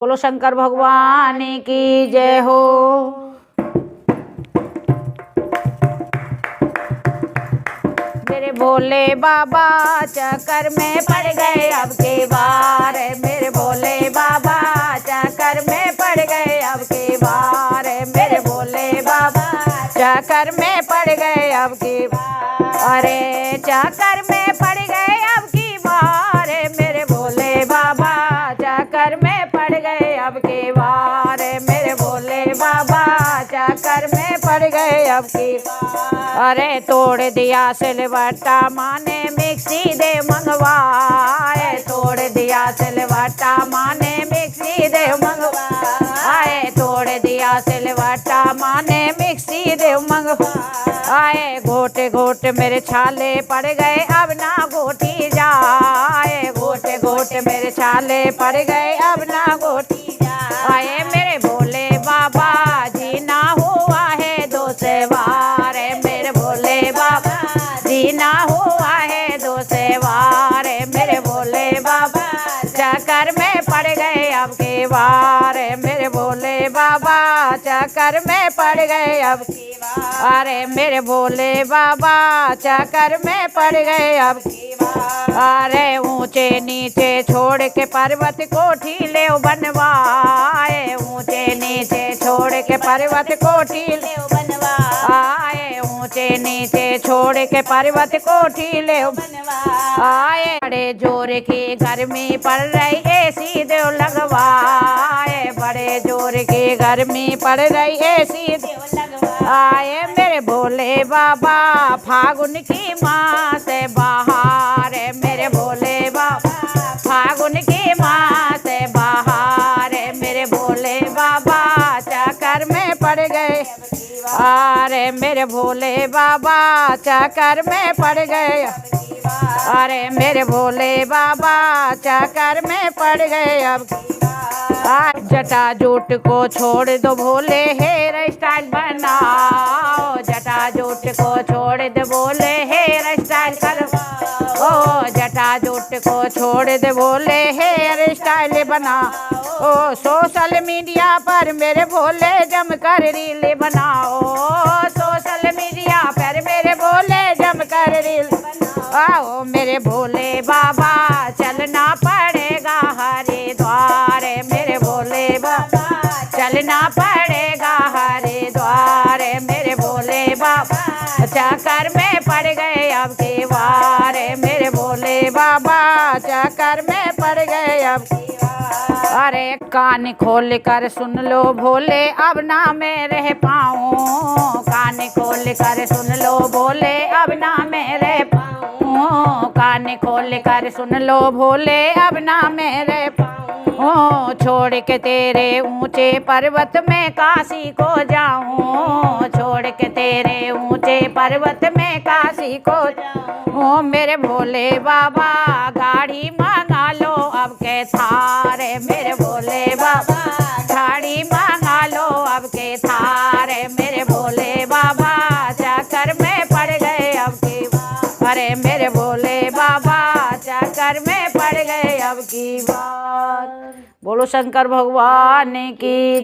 बोलो शंकर भगवान की जय हो। मेरे भोले बाबा चक्कर में पड़ गए अब की बार। मेरे भोले बाबा चक्कर में पड़ गए अब की बार। मेरे भोले बाबा चक्कर में पड़ गए अब की बार। अरे चक्कर में पड़ गए अब की बार। मेरे भोले बाबा चक्कर में पड़ गए अब की बार। मेरे भोले बाबा चक्कर में पड़ गए अब की बार। अरे तोड़ दिया सिलवट्टा माने मिक्सी दे मंगवाए। तोड़ दिया सिलवट्टा माने मिक्सी दे मंगवाए। तोड़ दिया सिलवट्टा माने मिक्सी दे मंगवाए। घोटे घोटे मेरे छाले पड़ गए अब ना घोटी जाए। घोटे घोटे मेरे छाले पड़ गए अब ना घोटी जाए। मेरे भोले बाबा जी ना हुआ है दो सवार। मेरे भोले बाबा जी ना हुआ है दो सवार। मेरे भोले बाबा चक्कर में पड़ गए अब की बार। मेरे भोले बाबा चक्कर में पड़ गए अब की बार। अरे मेरे भोले बाबा चक्कर में पड़ गए अब की बार। अरे ऊंचे नीचे छोड़ के पर्वत कोठी ले बनवाए। ऊंचे नीचे छोड़ के पर्वत कोठी ले बनवाए। ऊंचे नीचे छोड़ के पर्वत कोठी ले बनवाए। बड़े जोर की गर्मी पड़ रही एसी दो लगवाए। बड़े जोर की गर्मी पड़ रही एसी दो लगवाए। मेरे भोले बाबा फागुन की माँ से बाहर। मेरे भोले बाबा फागुन की माँ से बाहर। मेरे भोले बाबा चक्कर में पड़ गए। अरे मेरे भोले बाबा चक्कर में पड़ गए। अरे मेरे भोले बाबा चक्कर में पड़ गए अब जटा जूट को छोड़ दो भोले हेयर स्टाइल बनाओ। जटा जूट को छोड़ दो भोले हेयर स्टाइल करो। ओ जटा जूट को छोड़ दे भोले हेयर स्टाइल बनाओ। ओ सोशल मीडिया पर मेरे भोले जमकर रील बनाओ। सोशल मीडिया पर मेरे भोले जमकर रील आओ। मेरे भोले बाबा चलना पड़ेगा हरिद्वार। मेरे भोले बाबा चलना पड़ेगा हरिद्वार। मेरे भोले बाबा चक्कर में पड़ गए अब की बार। मेरे भोले बाबा चक्कर में पड़ गए अब की बार। अरे कान खोल कर सुन लो भोले अब ना मैं रह पाऊँ। कान खोल कर सुन लो भोले अब ना मैं रह पाऊँ। कान खोल कर सुन लो भोले अब ना मैं रह पाऊँ। छोड़ के तेरे ऊंचे पर्वत में काशी को जाऊँ। छोड़ के तेरे ऊंचे पर्वत में काशी को जाऊँ। मेरे भोले बाबा गाड़ी मंगा लो अब के थार। मेरे भोले बाबा गाड़ी मंगा लो अब के थार। मेरे भोले बाबा चक्कर में पड़ गए अब की बार। अरे मेरे भोले बाबा चक्कर में पड़ गए अब की बार। बोलो शंकर भगवान की।